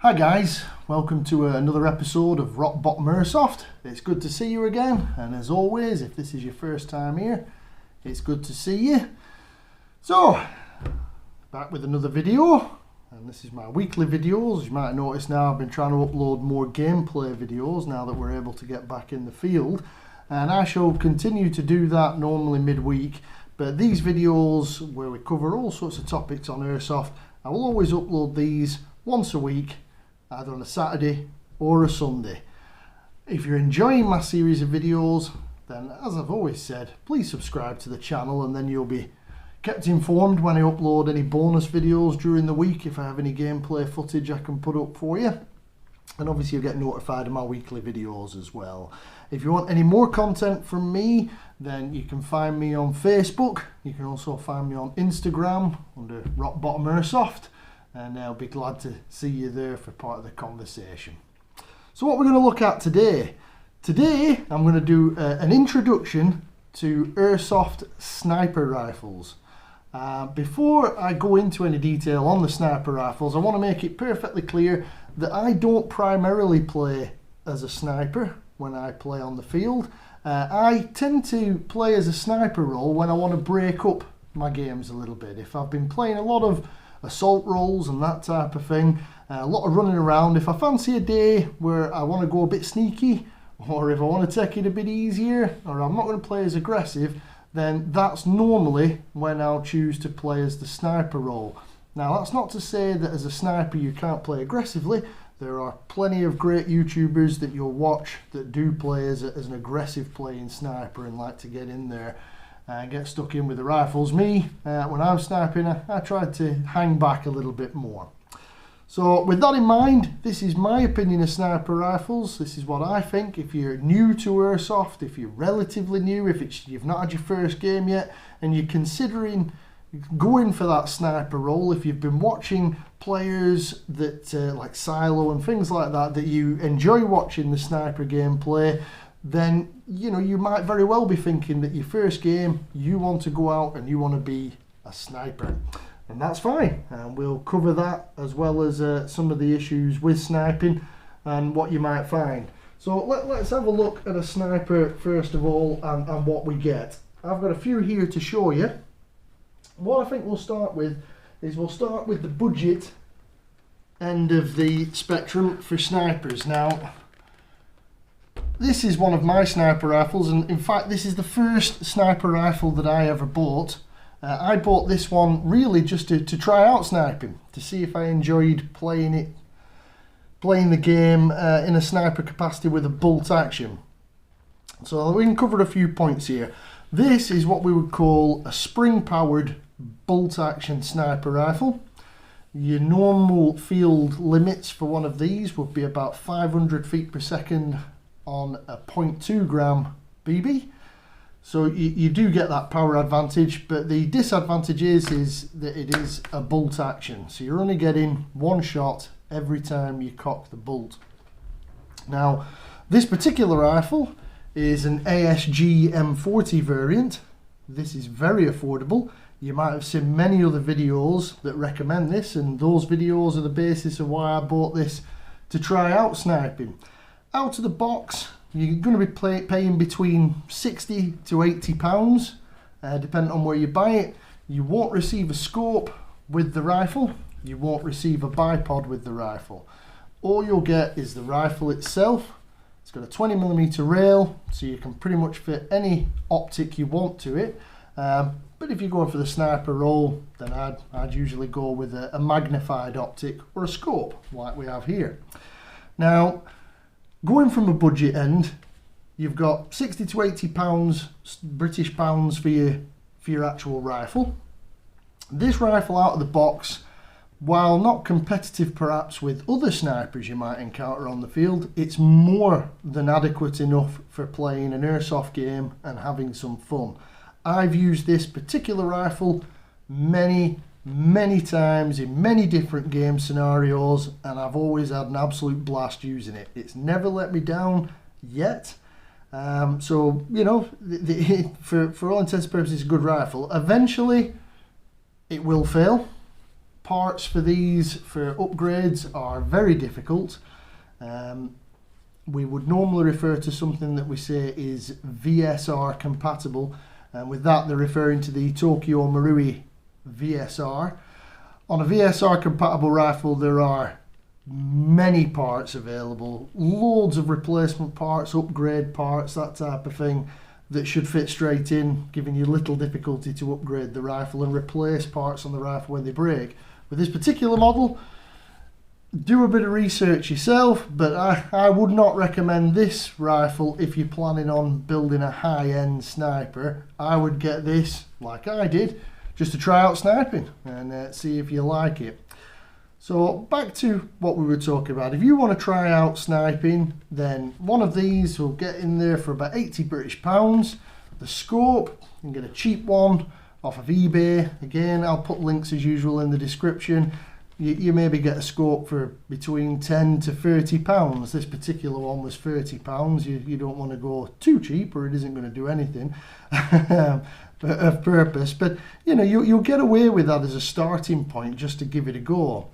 Hi guys, welcome to another episode of Rock Bottom Airsoft. It's good to see you again, and as always, if this is your first time here, it's good to see you. So, back with another video, and this is my weekly videos. You might notice now I've been trying to upload more gameplay videos now that we're able to get back in the field, and I shall continue to do that normally midweek, but these videos where we cover all sorts of topics on Airsoft, I will always upload these once a week, either on a Saturday or a Sunday. If you're enjoying my series of videos, then as I've always said, please subscribe to the channel and then you'll be kept informed when I upload any bonus videos during the week, if I have any gameplay footage I can put up for you. And obviously you'll get notified of my weekly videos as well. If you want any more content from me, then you can find me on Facebook. You can also find me on Instagram under Rock Bottom Airsoft. And I'll be glad to see you there for part of the conversation. So what we're going to look at today. Today I'm going to do an introduction to Airsoft sniper rifles. Before I go into any detail on the sniper rifles, I want to make it perfectly clear that I don't primarily play as a sniper when I play on the field. I tend to play as a sniper role when I want to break up my games a little bit. If I've been playing a lot of assault roles and that type of thing, a lot of running around, if I fancy a day where I want to go a bit sneaky, or if I want to take it a bit easier, or I'm not going to play as aggressive, then that's normally when I'll choose to play as the sniper role. Now that's not to say that as a sniper you can't play aggressively. There are plenty of great YouTubers that you'll watch that do play as an aggressive playing sniper and like to get in there and get stuck in with the rifles. Me, when I'm sniping, I try to hang back a little bit more. So with that in mind, this is my opinion of sniper rifles. This is what I think. If you're new to Airsoft, if you're relatively new, if you've not had your first game yet, and you're considering going for that sniper role, if you've been watching players that like Silo and things like that, that you enjoy watching the sniper gameplay, then you might very well be thinking that your first game you want to go out and you want to be a sniper, and that's fine, and we'll cover that as well as some of the issues with sniping and what you might find. So let's have a look at a sniper first of all, and what we get. I've got a few here to show you. What I think we'll start with is the budget end of the spectrum for snipers. Now this is one of my sniper rifles, and in fact this is the first sniper rifle that I ever bought. I bought this one really just to try out sniping, to see if I enjoyed playing the game in a sniper capacity with a bolt action. So we can cover a few points here. This is what we would call a spring powered bolt action sniper rifle. Your normal field limits for one of these would be about 500 feet per second on a 0.2 gram BB, so you do get that power advantage, but the disadvantage is that it is a bolt action, so you're only getting one shot every time you cock the bolt. Now this particular rifle is an ASG M40 variant. This is very affordable. You might have seen many other videos that recommend this, and those videos are the basis of why I bought this to try out sniping. Out of the box, you're going to be paying between 60 to 80 pounds, depending on where you buy it. You won't receive a scope with the rifle. You won't receive a bipod with the rifle. All you'll get is the rifle itself. It's got a 20mm rail, so you can pretty much fit any optic you want to it. But if you're going for the sniper role, then I'd usually go with a magnified optic or a scope like we have here. Now, going from a budget end, you've got 60 to 80 pounds, British pounds for your actual rifle. This rifle out of the box, while not competitive perhaps with other snipers you might encounter on the field, it's more than adequate enough for playing an airsoft game and having some fun. I've used this particular rifle many times in many different game scenarios, and I've always had an absolute blast using it. It's never let me down yet. So for all intents and purposes, it's a good rifle. Eventually it will fail, parts for these for upgrades are very difficult. We would normally refer to something that we say is VSR compatible, and with that they're referring to the Tokyo Marui VSR. On a VSR compatible rifle there are many parts available, loads of replacement parts, upgrade parts, that type of thing, that should fit straight in, giving you little difficulty to upgrade the rifle and replace parts on the rifle when they break. With this particular model, do a bit of research yourself, but I would not recommend this rifle if you're planning on building a high-end sniper. I would get this, like I did, just to try out sniping and see if you like it. So back to what we were talking about. If you want to try out sniping, then one of these will get in there for about 80 British pounds. The scope, you can get a cheap one off of eBay. Again, I'll put links as usual in the description. You maybe get a scope for between 10 to 30 pounds. This particular one was 30 pounds. You don't want to go too cheap or it isn't going to do anything of purpose. But you know, you'll get away with that as a starting point just to give it a go.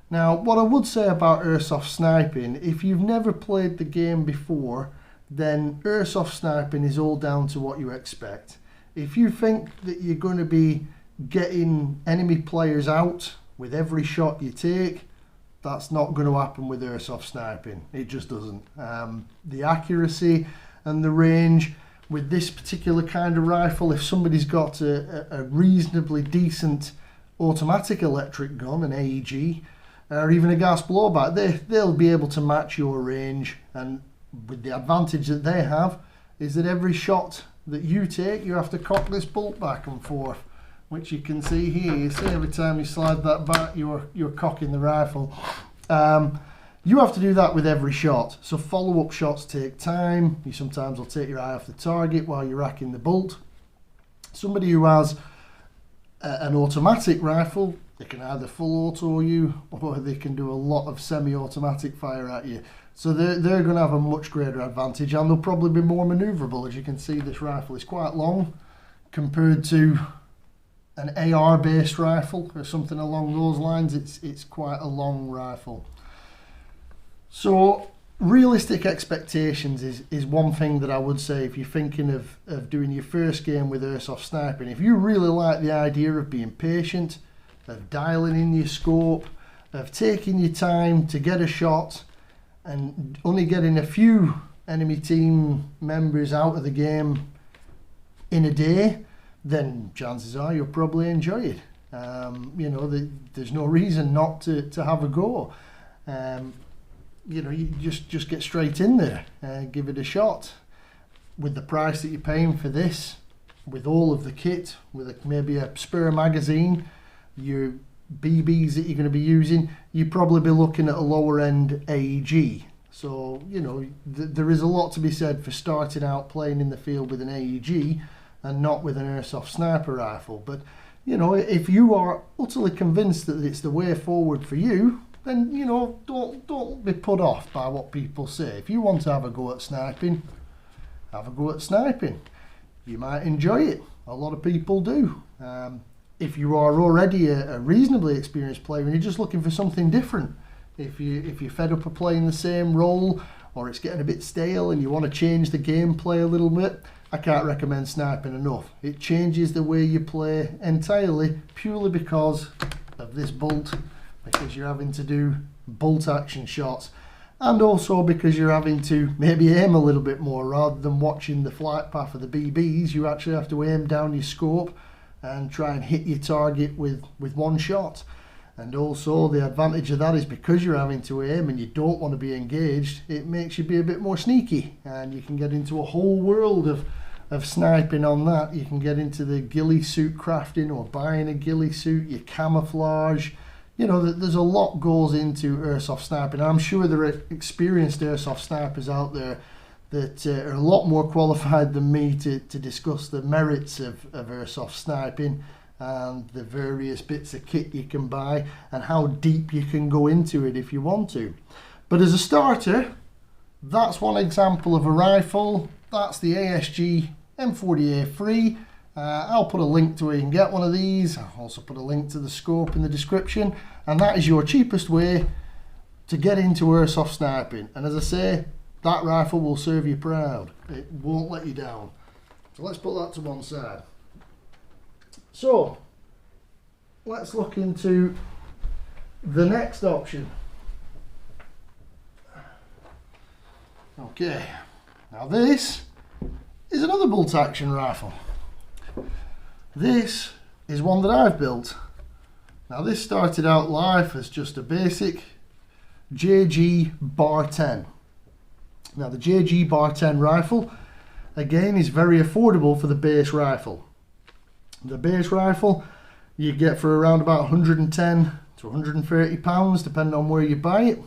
Now, what I would say about Airsoft Sniping, if you've never played the game before, then Airsoft Sniping is all down to what you expect. If you think that you're going to be getting enemy players out with every shot you take, that's not going to happen with Airsoft Sniping. It just doesn't. The accuracy and the range with this particular kind of rifle, if somebody's got a reasonably decent automatic electric gun, an AEG, or even a gas blowback, they'll be able to match your range. And with the advantage that they have is that every shot that you take, you have to cock this bolt back and forth, which you can see here. You see every time you slide that back, you're cocking the rifle. You have to do that with every shot. So follow-up shots take time. You sometimes will take your eye off the target while you're racking the bolt. Somebody who has an automatic rifle, they can either full auto you or they can do a lot of semi-automatic fire at you. So they're going to have a much greater advantage, and they'll probably be more manoeuvrable. As you can see, this rifle is quite long compared to an AR based rifle or something along those lines. It's quite a long rifle. So realistic expectations is one thing that I would say if you're thinking of doing your first game with Airsoft Sniping. If you really like the idea of being patient, of dialing in your scope, of taking your time to get a shot and only getting a few enemy team members out of the game in a day, then chances are you'll probably enjoy it. You know, there's no reason not to have a go. You know, you just get straight in there, give it a shot. With the price that you're paying for this, with all of the kit, with maybe a spare magazine, your BBs that you're going to be using, you'd probably be looking at a lower end AEG. So, you know, there is a lot to be said for starting out playing in the field with an AEG and not with an Airsoft sniper rifle. But, you know, if you are utterly convinced that it's the way forward for you, then, you know, don't be put off by what people say. If you want to have a go at sniping, have a go at sniping. You might enjoy it. A lot of people do. If you are already a reasonably experienced player and you're just looking for something different, if you're fed up of playing the same role or it's getting a bit stale and you want to change the gameplay a little bit, I can't recommend sniping enough. It changes the way you play entirely purely because of this bolt, because you're having to do bolt action shots, and also because you're having to maybe aim a little bit more rather than watching the flight path of the BBs. You actually have to aim down your scope and try and hit your target with one shot. And also the advantage of that is because you're having to aim and you don't want to be engaged, it makes you be a bit more sneaky, and you can get into a whole world of sniping on that. You can get into the ghillie suit crafting or buying a ghillie suit, your camouflage. You know, there's a lot goes into Airsoft sniping. I'm sure there are experienced Airsoft snipers out there that are a lot more qualified than me to discuss the merits of Airsoft sniping and the various bits of kit you can buy and how deep you can go into it if you want to. But as a starter, that's one example of a rifle. That's the ASG M40A3. I'll put a link to where you can get one of these. I'll also put a link to the scope in the description, and that is your cheapest way to get into airsoft sniping. And as I say, that rifle will serve you proud. It won't let you down. So let's put that to one side. So let's look into the next option. Okay, now this is another bolt action rifle. This is one that I've built. Now this started out life as just a basic JG Bar 10. Now the JG Bar 10 rifle, again, is very affordable for the base rifle. The base rifle you get for around about 110 to 130 pounds, depending on where you buy it.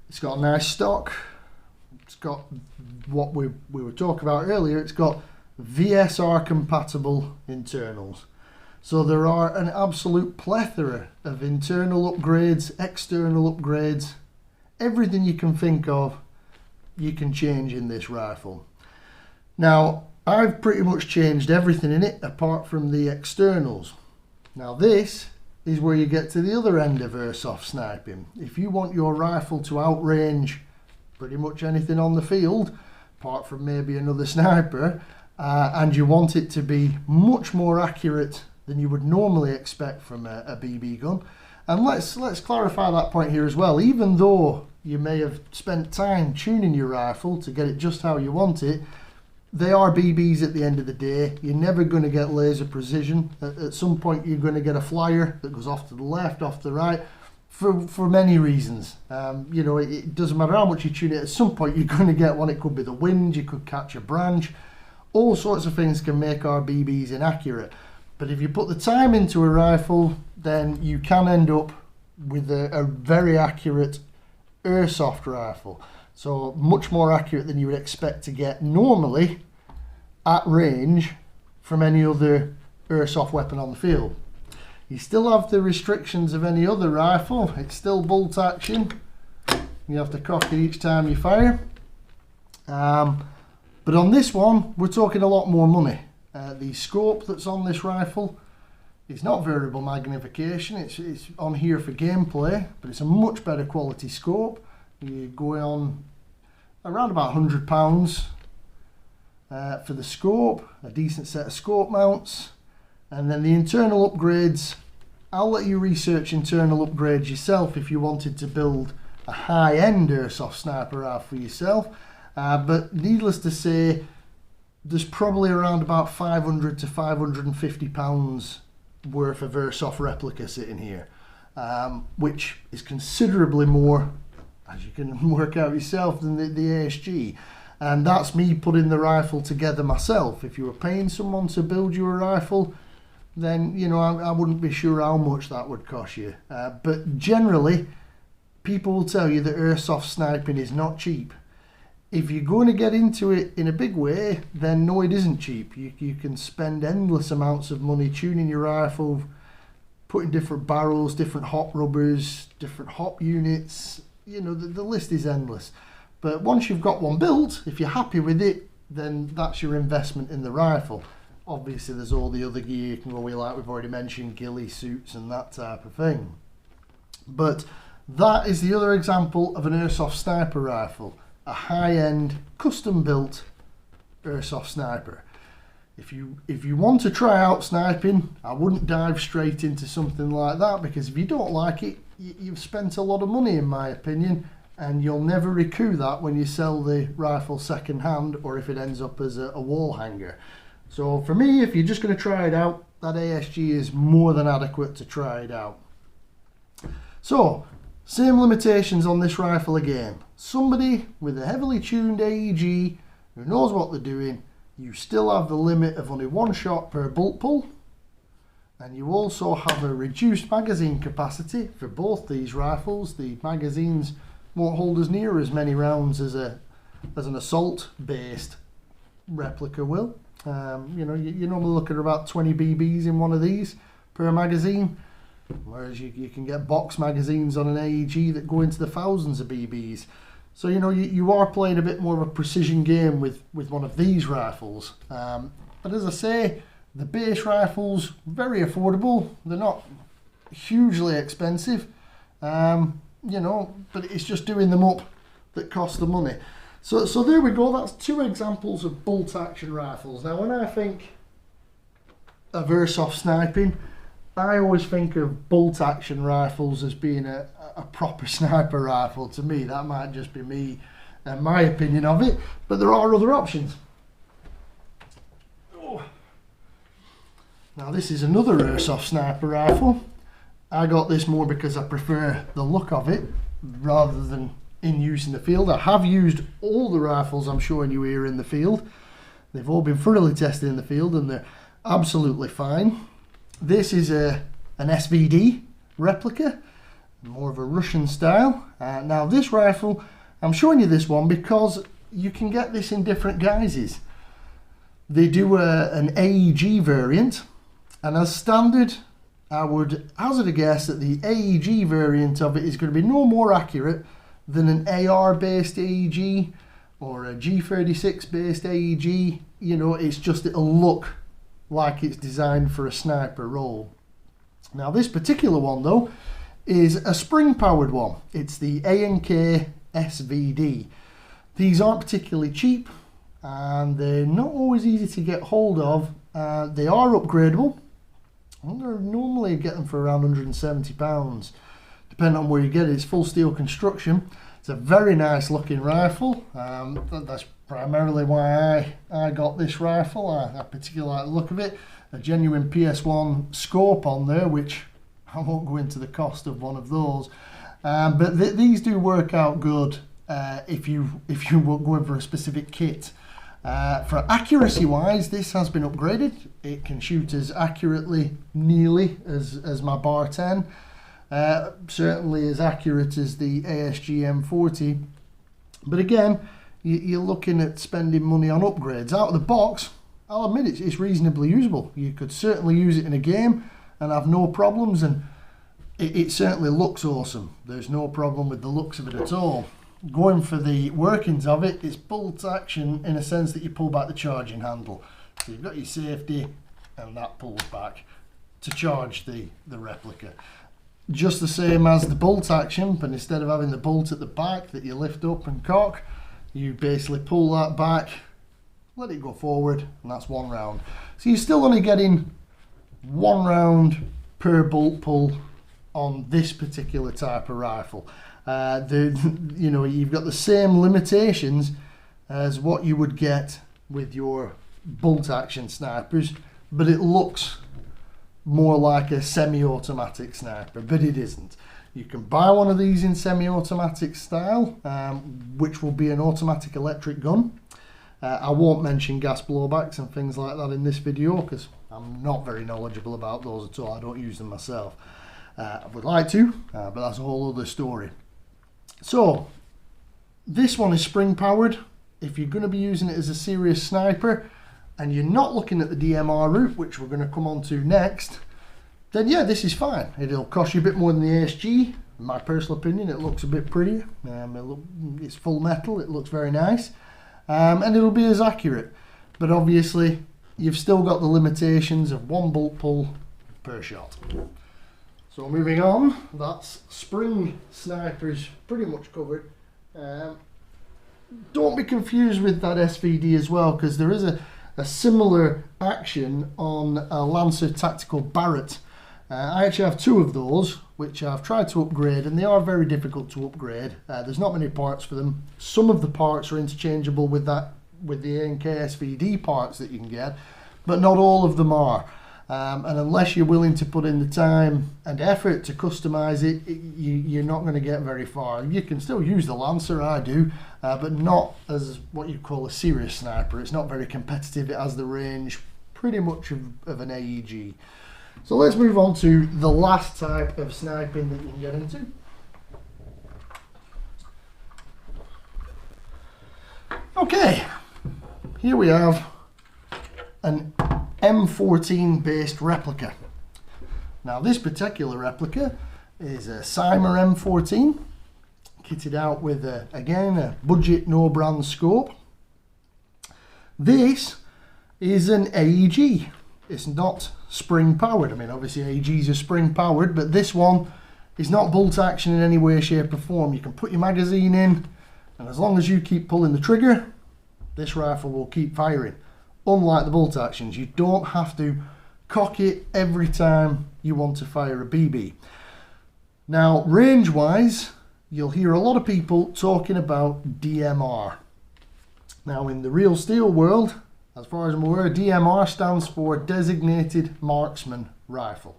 It's got a nice stock. It's got what we were talking about earlier. It's got VSR compatible internals. So there are an absolute plethora of internal upgrades, external upgrades, everything you can think of you can change in this rifle. Now I've pretty much changed everything in it apart from the externals. Now this is where you get to the other end of airsoft sniping. If you want your rifle to outrange pretty much anything on the field, apart from maybe another sniper, and you want it to be much more accurate than you would normally expect from a BB gun. And let's clarify that point here as well. Even though you may have spent time tuning your rifle to get it just how you want it, they are BBs at the end of the day. You're never going to get laser precision. At some point you're going to get a flyer that goes off to the left, off to the right, for many reasons. You know, it doesn't matter how much you tune it, at some point you're going to get one. It could be the wind, you could catch a branch. All sorts of things can make our BBs inaccurate. But if you put the time into a rifle, then you can end up with a very accurate airsoft rifle. So much more accurate than you would expect to get normally at range from any other airsoft weapon on the field. You still have the restrictions of any other rifle. It's still bolt action. You have to cock it each time you fire. But on this one, we're talking a lot more money. The scope that's on this rifle is not variable magnification. It's on here for gameplay, but it's a much better quality scope. You're going on around about £100 for the scope, a decent set of scope mounts, and then the internal upgrades. I'll let you research internal upgrades yourself if you wanted to build a high-end airsoft sniper rifle for yourself. But needless to say, there's probably around about £500 to £550 worth of airsoft replica sitting here, which is considerably more, as you can work out yourself, than the ASG. And that's me putting the rifle together myself. If you were paying someone to build you a rifle, then you know I wouldn't be sure how much that would cost you. But generally, people will tell you that airsoft sniping is not cheap. If you're going to get into it in a big way, then no, it isn't cheap. You can spend endless amounts of money tuning your rifle, putting different barrels, different hop rubbers, different hop units. You know, the list is endless. But once you've got one built, if you're happy with it, then that's your investment in the rifle. Obviously, there's all the other gear you can go with, like we've already mentioned, ghillie suits and that type of thing. But that is the other example of an airsoft sniper rifle. A high-end, custom-built airsoft sniper. If you want to try out sniping, I wouldn't dive straight into something like that, because if you don't like it, you've spent a lot of money, in my opinion, and you'll never recoup that when you sell the rifle second hand, or if it ends up as a wall hanger. So for me, if you're just going to try it out, that ASG is more than adequate to try it out. So same limitations on this rifle again. Somebody with a heavily tuned AEG who knows what they're doing, you still have the limit of only one shot per bolt pull, and you also have a reduced magazine capacity for both these rifles. The magazines won't hold as near as many rounds as an assault based replica will. You know, you normally look at about 20 BBs in one of these per magazine, whereas you can get box magazines on an AEG that go into the thousands of BBs. So you know, you are playing a bit more of a precision game with one of these rifles. But as I say, The base rifles, very affordable. They're not hugely expensive, you know, but it's just doing them up that costs the money. So there we go. That's two examples of bolt action rifles. Now, when I think of airsoft sniping, I always think of bolt action rifles as being a proper sniper rifle. To me, that might just be me and my opinion of it, but there are other options. Now, this is another airsoft sniper rifle. I got this more because I prefer the look of it rather than in use in the field. I have used all the rifles I'm showing you here in the field. They've all been thoroughly tested in the field and they're absolutely fine. This is an SVD replica, more of a Russian style. Now this rifle, I'm showing you this one because you can get this in different guises. They do an AEG variant, and as standard, I would hazard a guess that the AEG variant of it is going to be no more accurate than an AR based AEG or a G36 based AEG. You know, it's just, it'll look like it's designed for a sniper role. Now this particular one though is a spring powered one. It's the A&K SVD. These aren't particularly cheap and they're not always easy to get hold of. They are upgradable. I normally get them for around £170, depending on where you get it. It's full steel construction. It's a very nice looking rifle. That's primarily why I got this rifle. I particularly like the look of it. A genuine PS1 scope on there, which I won't go into the cost of one of those. But these do work out good if you were going for a specific kit. For accuracy wise, this has been upgraded. It can shoot as accurately nearly as my Bar 10. Certainly as accurate as the ASG M40. But again, you're looking at spending money on upgrades. Out of the box, I'll admit it's reasonably usable. You could certainly use it in a game and have no problems, and it certainly looks awesome. There's no problem with the looks of it at all. Going for the workings of it, it's bolt action in a sense that you pull back the charging handle. So you've got your safety and that pulls back to charge the replica. Just the same as the bolt action, but instead of having the bolt at the back that you lift up and cock, you basically pull that back, let it go forward, and that's one round. So you're still only getting one round per bolt pull on this particular type of rifle. You know, you've got the same limitations as what you would get with your bolt action snipers, but it looks more like a semi-automatic sniper, but it isn't. You can buy one of these in semi-automatic style, which will be an automatic electric gun. I won't mention gas blowbacks and things like that in this video because I'm not very knowledgeable about those at all. I don't use them myself. I would like to, but that's a whole other story. So this one is spring powered. If you're going to be using it as a serious sniper and you're not looking at the DMR route, which we're going to come on to next, then yeah, this is fine. It'll cost you a bit more than the ASG. In my personal opinion, it looks a bit prettier. It's full metal, it looks very nice, and it'll be as accurate. But obviously you've still got the limitations of one bolt pull per shot. So moving on, that's spring snipers pretty much covered. Don't be confused with that SVD as well, because there is a similar action on a Lancer Tactical Barrett. I actually have two of those, which I've tried to upgrade, and they are very difficult to upgrade. There's not many parts for them. Some of the parts are interchangeable with the A&K SVD parts that you can get, but not all of them are. And unless you're willing to put in the time and effort to customize it, you're not going to get very far. You can still use the Lancer, I do, but not as what you call a serious sniper. It's not very competitive. It has the range pretty much of an AEG. So let's move on to the last type of sniping that you can get into. Okay, here we have an M14 based replica. Now this particular replica is a Cymer M14, kitted out with again a budget no brand scope. This is an AEG. it's not spring powered. I mean, obviously AGs are spring powered, but this one is not bolt action in any way, shape or form. You can put your magazine in, and as long as you keep pulling the trigger, this rifle will keep firing. Unlike the bolt actions, you don't have to cock it every time you want to fire a BB. Now, range wise, you'll hear a lot of people talking about DMR. Now, in the real steel world, as far as I'm aware, DMR stands for Designated Marksman Rifle.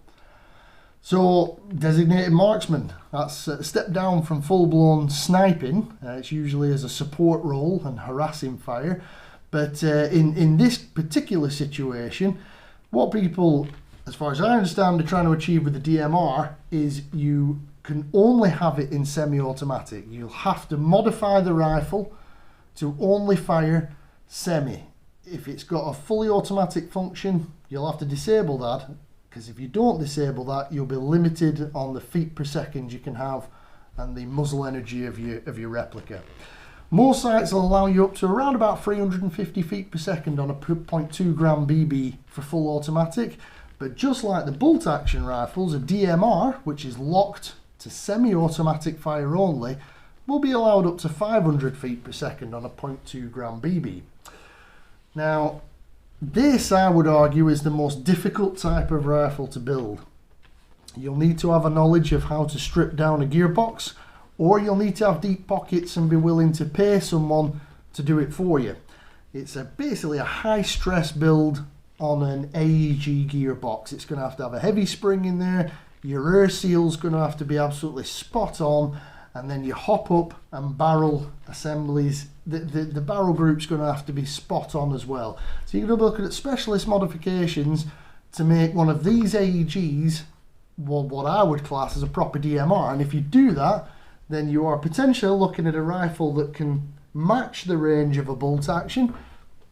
So, designated marksman, that's a step down from full-blown sniping. It's usually as a support role and harassing fire. But in this particular situation, what people, as far as I understand, are trying to achieve with the DMR is you can only have it in semi-automatic. You'll have to modify the rifle to only fire semi. If it's got a fully automatic function, you'll have to disable that, because if you don't disable that, you'll be limited on the feet per second you can have and the muzzle energy of your replica. Most sites will allow you up to around about 350 feet per second on a 0.2 gram BB for full automatic, but just like the bolt action rifles, a DMR, which is locked to semi-automatic fire only, will be allowed up to 500 feet per second on a 0.2 gram BB. Now, this, I would argue, is the most difficult type of rifle to build. You'll need to have a knowledge of how to strip down a gearbox, or you'll need to have deep pockets and be willing to pay someone to do it for you. It's basically a high stress build on an AEG gearbox. It's going to have a heavy spring in there, your air seal's going to have to be absolutely spot on, and then your hop up and barrel assemblies, the barrel group's going to have to be spot on as well. So you're going to be looking at specialist modifications to make one of these AEGs what I would class as a proper DMR, and if you do that, then you are potentially looking at a rifle that can match the range of a bolt action.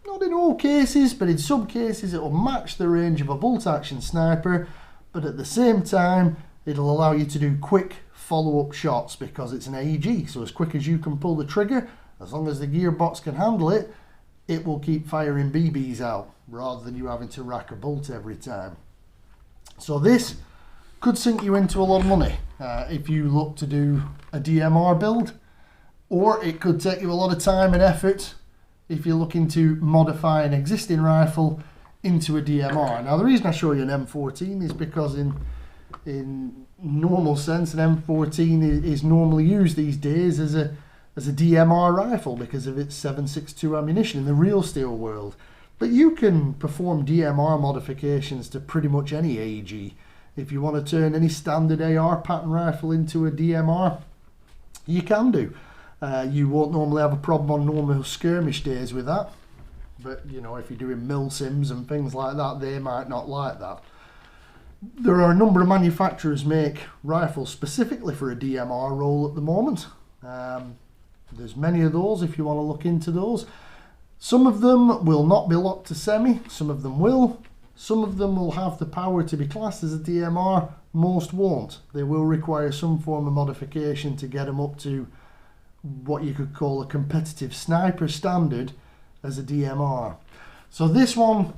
Not in all cases, but in some cases it will match the range of a bolt action sniper, but at the same time it'll allow you to do quick follow-up shots because it's an AEG. So as quick as you can pull the trigger, as long as the gearbox can handle it, it will keep firing BBs out rather than you having to rack a bolt every time. So this could sink you into a lot of money if you look to do a DMR build, or it could take you a lot of time and effort if you're looking to modify an existing rifle into a DMR. Now, the reason I show you an M14 is because in normal sense, an M14 is normally used these days as a DMR rifle because of its 7.62 ammunition in the real steel world. But you can perform DMR modifications to pretty much any AEG. If you want to turn any standard AR pattern rifle into a DMR, you can do. You won't normally have a problem on normal skirmish days with that. But, you know, if you're doing mil sims and things like that, they might not like that. There are a number of manufacturers make rifles specifically for a DMR role at the moment. There's many of those if you want to look into those. Some of them will not be locked to semi, some of them will. Some of them will have the power to be classed as a DMR, most won't. They will require some form of modification to get them up to what you could call a competitive sniper standard as a DMR. So this one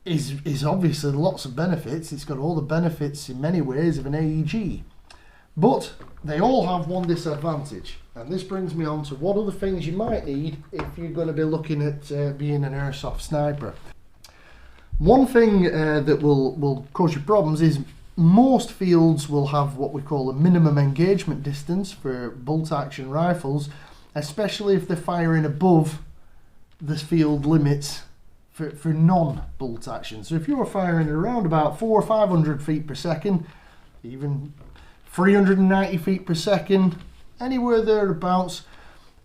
is obviously lots of benefits. It's got all the benefits in many ways of an AEG. But they all have one disadvantage. And this brings me on to what other things you might need if you're going to be looking at being an airsoft sniper. One thing that will cause you problems is most fields will have what we call a minimum engagement distance for bolt action rifles, especially if they're firing above the field limits for non-bolt action. So if you're firing around about 400 or 500 feet per second, even 390 feet per second, anywhere thereabouts,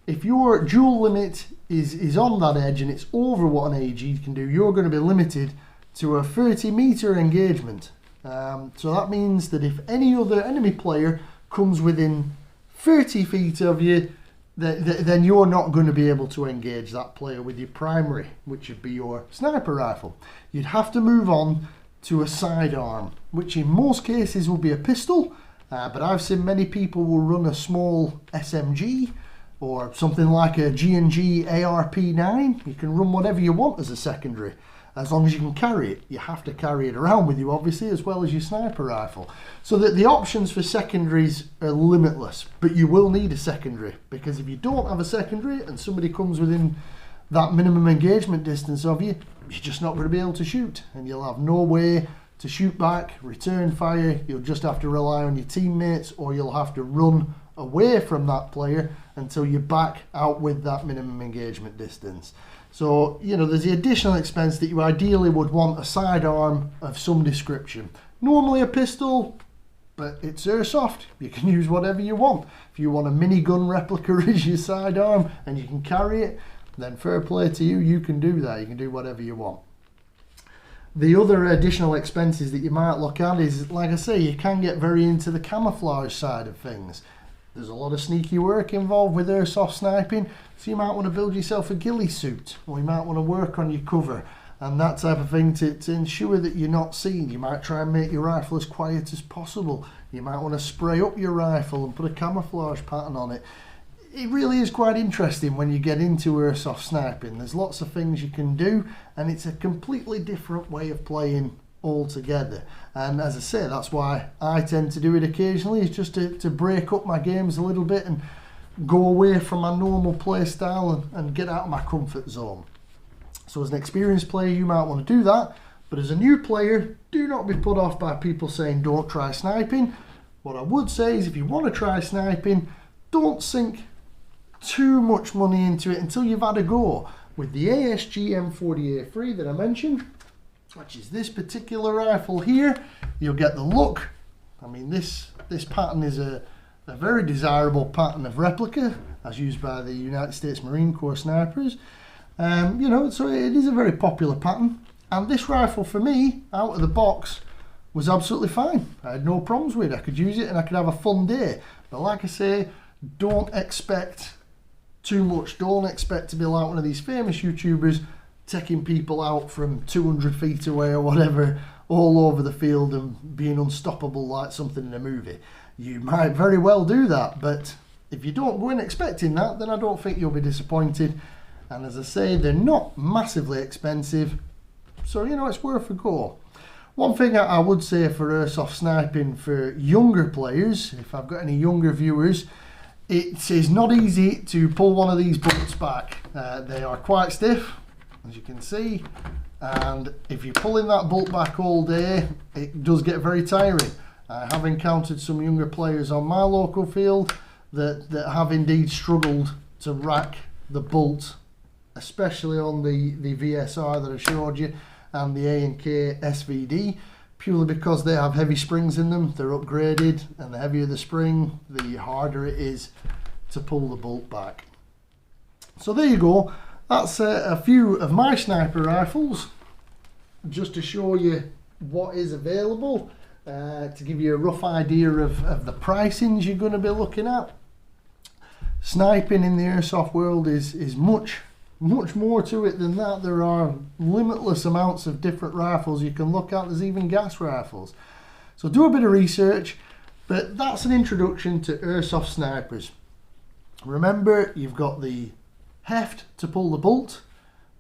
if your dual limit is on that edge and it's over what an AEG can do, you're going to be limited to a 30-meter engagement. So that means that if any other enemy player comes within 30 feet of you, then you're not going to be able to engage that player with your primary, which would be your sniper rifle. You'd have to move on to a sidearm, which in most cases will be a pistol, but I've seen many people will run a small SMG, or something like a G&G ARP9. You can run whatever you want as a secondary, as long as you can carry it. You have to carry it around with you, obviously, as well as your sniper rifle. So that the options for secondaries are limitless, but you will need a secondary, because if you don't have a secondary and somebody comes within that minimum engagement distance of you, you're just not going to be able to shoot, and you'll have no way to shoot back, return fire. You'll just have to rely on your teammates, or you'll have to run away from that player until you're back out with that minimum engagement distance. So, you know, there's the additional expense that you ideally would want a sidearm of some description. Normally a pistol, but it's airsoft. You can use whatever you want. If you want a minigun replica as your sidearm and you can carry it, then fair play to you, you can do that. You can do whatever you want. The other additional expenses that you might look at is, like I say, you can get very into the camouflage side of things. There's a lot of sneaky work involved with airsoft sniping, so you might want to build yourself a ghillie suit, or you might want to work on your cover and that type of thing to ensure that you're not seen. You might try and make your rifle as quiet as possible. You might want to spray up your rifle and put a camouflage pattern on it. It really is quite interesting when you get into airsoft sniping. There's lots of things you can do, and it's a completely different way of playing altogether. And as I say, that's why I tend to do it occasionally, is just to break up my games a little bit and go away from my normal play style and get out of my comfort zone. So as an experienced player, you might want to do that, but as a new player, do not be put off by people saying don't try sniping. What I would say is, if you want to try sniping, don't sink too much money into it until you've had a go. With the ASG M40A3 that I mentioned, which is this particular rifle here, you'll get the look. I mean, this pattern is a very desirable pattern of replica, as used by the United States Marine Corps snipers. You know, so it is a very popular pattern. And this rifle, for me, out of the box, was absolutely fine. I had no problems with it. I could use it and I could have a fun day. But like I say, don't expect too much. Don't expect to be like one of these famous YouTubers taking people out from 200 feet away or whatever all over the field and being unstoppable like something in a movie. You might very well do that, but if you don't go in expecting that, then I don't think you'll be disappointed. And as I say, they're not massively expensive, so you know, it's worth a go. One thing I would say for airsoft sniping for younger players, if I've got any younger viewers, it is not easy to pull one of these bolts back. They are quite stiff, as you can see, and if you're pulling that bolt back all day, it does get very tiring. I have encountered some younger players on my local field that have indeed struggled to rack the bolt, especially on the VSR that I showed you and the A&K SVD, purely because they have heavy springs in them. They're upgraded, and the heavier the spring, the harder it is to pull the bolt back. So there you go. That's a few of my sniper rifles, just to show you what is available, to give you a rough idea of the pricings you're going to be looking at. Sniping in the airsoft world is much more to it than that. There are limitless amounts of different rifles you can look at. There's even gas rifles. So do a bit of research, but that's an introduction to airsoft snipers. Remember, you've got the heft to pull the bolt.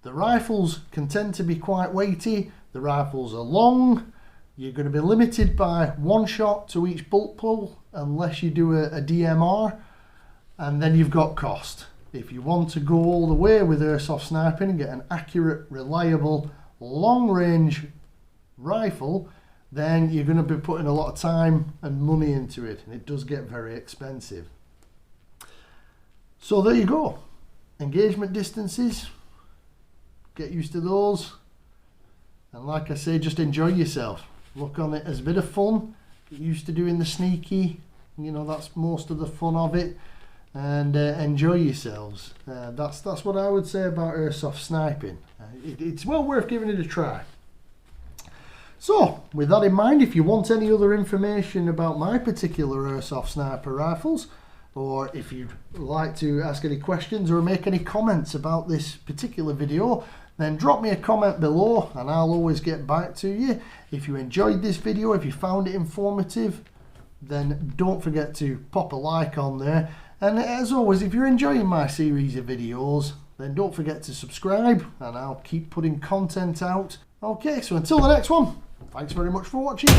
The rifles can tend to be quite weighty. The rifles are long. You're going to be limited by one shot to each bolt pull unless you do a DMR. And then you've got cost. If you want to go all the way with airsoft sniping and get an accurate, reliable, long-range rifle, then you're going to be putting a lot of time and money into it, and it does get very expensive. So there you go. Engagement distances, get used to those, and like I say, just enjoy yourself. Look on it as a bit of fun. Get used to doing the sneaky, you know, that's most of the fun of it. And enjoy yourselves. That's what I would say about airsoft sniping. It's well worth giving it a try. So with that in mind, if you want any other information about my particular airsoft sniper rifles, or if you'd like to ask any questions or make any comments about this particular video, then drop me a comment below and I'll always get back to you. If you enjoyed this video, if you found it informative, then don't forget to pop a like on there. And as always, if you're enjoying my series of videos, then don't forget to subscribe and I'll keep putting content out. Okay, so until the next one, thanks very much for watching.